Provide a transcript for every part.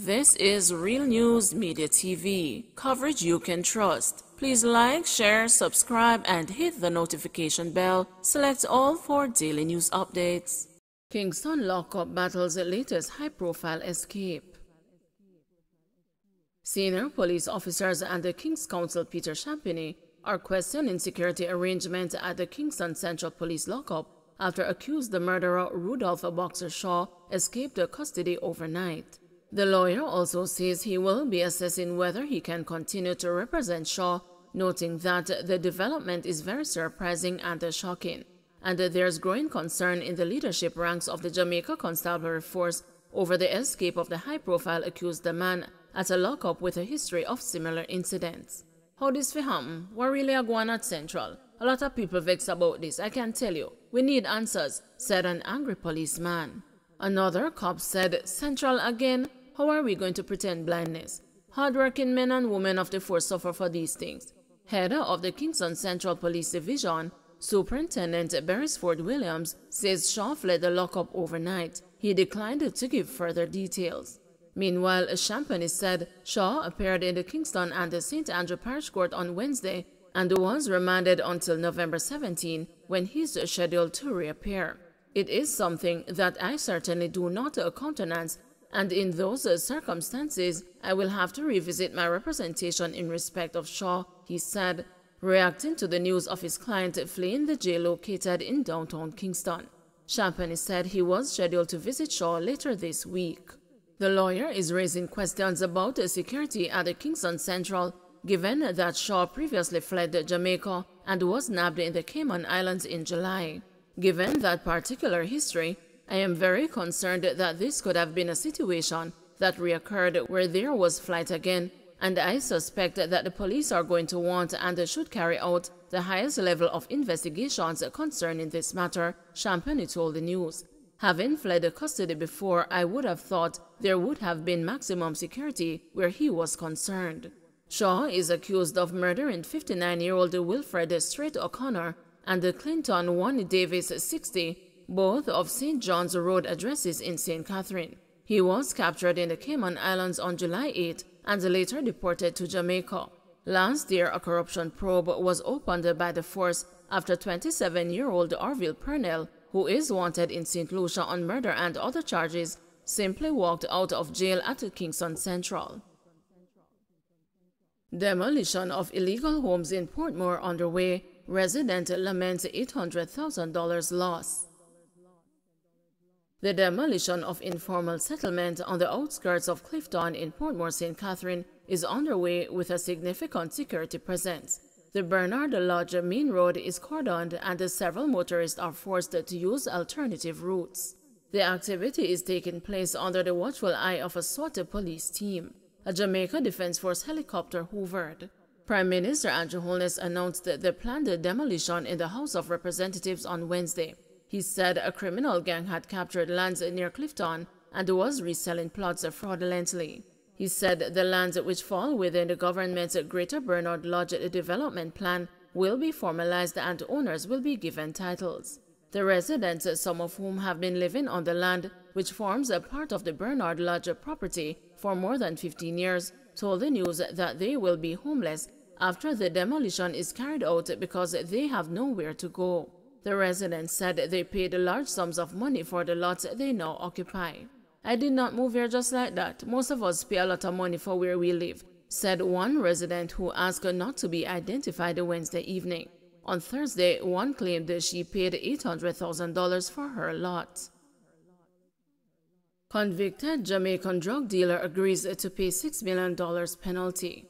This is Real News Media TV, coverage you can trust. Please like, share, subscribe, and hit the notification bell. Select all for daily news updates. Kingston Lock Up battles the latest high-profile escape. Senior police officers and the King's Counsel Peter Champagny are questioning security arrangements at the Kingston Central Police Lockup after accused murderer Rudolph Boxer Shaw escaped custody overnight. The lawyer also says he will be assessing whether he can continue to represent Shaw, noting that the development is very surprising and shocking, and there's growing concern in the leadership ranks of the Jamaica Constabulary Force over the escape of the high-profile accused man at a lockup with a history of similar incidents. How this fi happen? What really a going at Central? A lot of people vex about this, I can tell you. We need answers, said an angry policeman. Another cop said, Central again? How are we going to pretend blindness? Hardworking men and women of the force suffer for these things. Head of the Kingston Central Police Division, Superintendent Beresford Williams, says Shaw fled the lockup overnight. He declined to give further details. Meanwhile, Champagny said Shaw appeared in the Kingston and the St. Andrew Parish Court on Wednesday and was remanded until November 17, when he's scheduled to reappear. It is something that I certainly do not countenance, and in those circumstances, I will have to revisit my representation in respect of Shaw, he said, reacting to the news of his client fleeing the jail located in downtown Kingston. Champagny said he was scheduled to visit Shaw later this week. The lawyer is raising questions about security at the Kingston Central, given that Shaw previously fled Jamaica and was nabbed in the Cayman Islands in July. Given that particular history, I am very concerned that this could have been a situation that reoccurred where there was flight again, and I suspect that the police are going to want and should carry out the highest level of investigations concerning this matter, Champagny told the news. Having fled custody before, I would have thought there would have been maximum security where he was concerned. Shaw is accused of murdering 59-year-old Wilfred Strait O'Connor and Clinton 1 Davis 60, both of St. John's Road addresses in St. Catherine. He was captured in the Cayman Islands on July 8 and later deported to Jamaica. Last year, a corruption probe was opened by the force after 27-year-old Orville Purnell, who is wanted in St. Lucia on murder and other charges, simply walked out of jail at Kingston Central. Demolition of illegal homes in Portmore underway. Resident laments $800,000 loss. The demolition of informal settlement on the outskirts of Clifton in Portmore, St. Catherine is underway with a significant security presence. The Bernard Lodge main road is cordoned and several motorists are forced to use alternative routes. The activity is taking place under the watchful eye of a SWAT police team. A Jamaica Defense Force helicopter hovered. Prime Minister Andrew Holness announced the planned demolition in the House of Representatives on Wednesday. He said a criminal gang had captured lands near Clifton and was reselling plots fraudulently. He said the lands which fall within the government's Greater Bernard Lodge development plan will be formalized and owners will be given titles. The residents, some of whom have been living on the land, which forms a part of the Bernard Lodge property for more than 15 years, told the news that they will be homeless after the demolition is carried out because they have nowhere to go. The residents said they paid large sums of money for the lots they now occupy. I did not move here just like that. Most of us pay a lot of money for where we live, said one resident who asked not to be identified Wednesday evening. On Thursday, one claimed she paid $800,000 for her lot. Convicted Jamaican drug dealer agrees to pay $6 million penalty.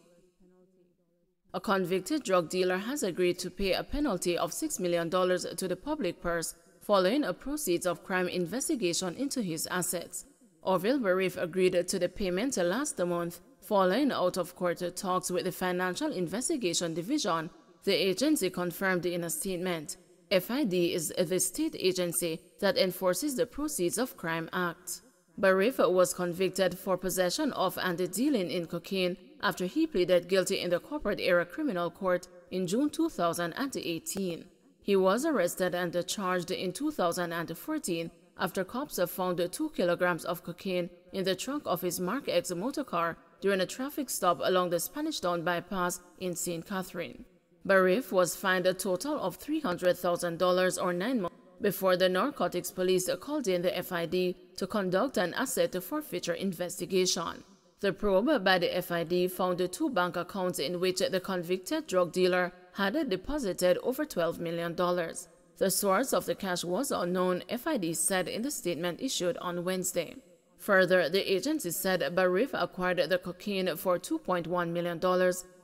A convicted drug dealer has agreed to pay a penalty of $6 million to the public purse following a proceeds of crime investigation into his assets. Orville Barif agreed to the payment last month following out-of-court talks with the Financial Investigation Division, the agency confirmed in a statement. FID is the state agency that enforces the Proceeds of Crime Act. Barif was convicted for possession of and dealing in cocaine after he pleaded guilty in the corporate area criminal court in June 2018. He was arrested and charged in 2014 after cops have found 2 kilograms of cocaine in the trunk of his Mark X motorcar during a traffic stop along the Spanish Town bypass in St. Catherine. Barif was fined a total of $300,000 or 9 months before the narcotics police called in the FID to conduct an asset forfeiture investigation. The probe by the FID found 2 bank accounts in which the convicted drug dealer had deposited over $12 million. The source of the cash was unknown, FID said in the statement issued on Wednesday. Further, the agency said Barif acquired the cocaine for $2.1 million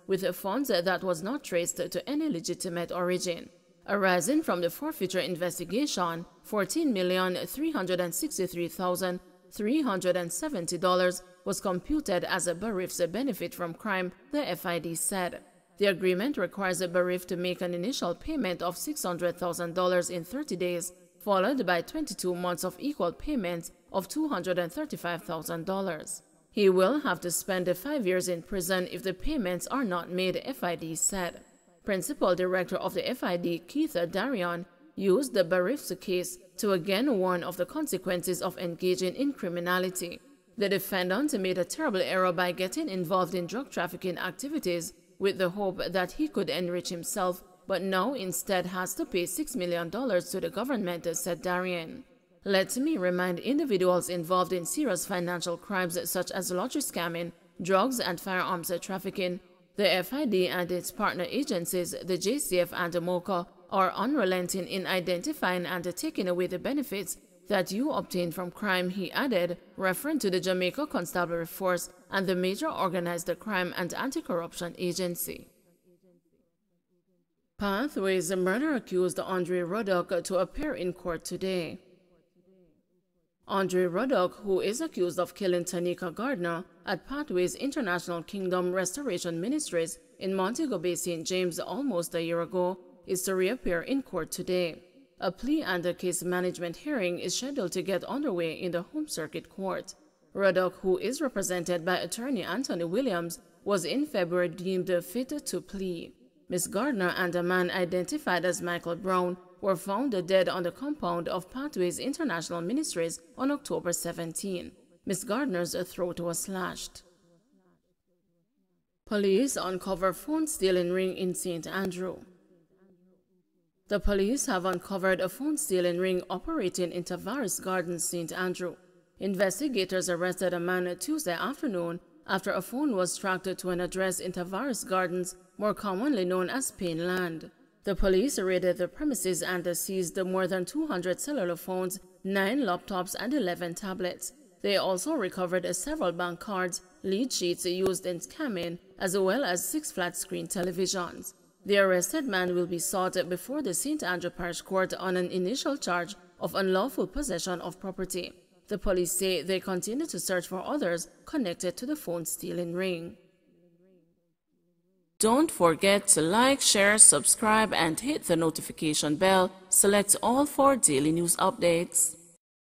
with funds that was not traced to any legitimate origin. Arising from the forfeiture investigation, $14,363,370 was computed as Barif's benefit from crime, the FID said. The agreement requires Barif to make an initial payment of $600,000 in 30 days, followed by 22 months of equal payments of $235,000. He will have to spend 5 years in prison if the payments are not made, FID said. Principal Director of the FID, Keith Darion, used the Barif's case to again warn of the consequences of engaging in criminality. The defendant made a terrible error by getting involved in drug trafficking activities with the hope that he could enrich himself, but now instead has to pay $6 million to the government, said Darion. Let me remind individuals involved in serious financial crimes such as lottery scamming, drugs and firearms trafficking, the FID and its partner agencies, the JCF and the MOCA, are unrelenting in identifying and taking away the benefits that you obtain from crime, he added, referring to the Jamaica Constabulary Force and the major organized crime and anti-corruption agency. Pathways murder accused Andre Ruddock to appear in court today. Andre Ruddock, who is accused of killing Tanika Gardner at Pathways International Kingdom Restoration Ministries in Montego Bay, St. James almost a year ago, is to reappear in court today. A plea and a case management hearing is scheduled to get underway in the Home Circuit Court. Ruddock, who is represented by attorney Anthony Williams, was in February deemed fit to plea. Ms. Gardner and a man identified as Michael Brown were found dead on the compound of Pathways International Ministries on October 17. Ms. Gardner's throat was slashed. Police uncover phone stealing ring in St. Andrew. The police have uncovered a phone stealing ring operating in Tavares Gardens, St. Andrew. Investigators arrested a man Tuesday afternoon after a phone was tracked to an address in Tavares Gardens, more commonly known as Payneland. The police raided the premises and seized more than 200 cellular phones, 9 laptops, and 11 tablets. They also recovered several bank cards, lead sheets used in scamming, as well as 6 flat-screen televisions. The arrested man will be sought before the St. Andrew Parish Court on an initial charge of unlawful possession of property. The police say they continue to search for others connected to the phone stealing ring. Don't forget to like, share, subscribe, and hit the notification bell. Select all for daily news updates.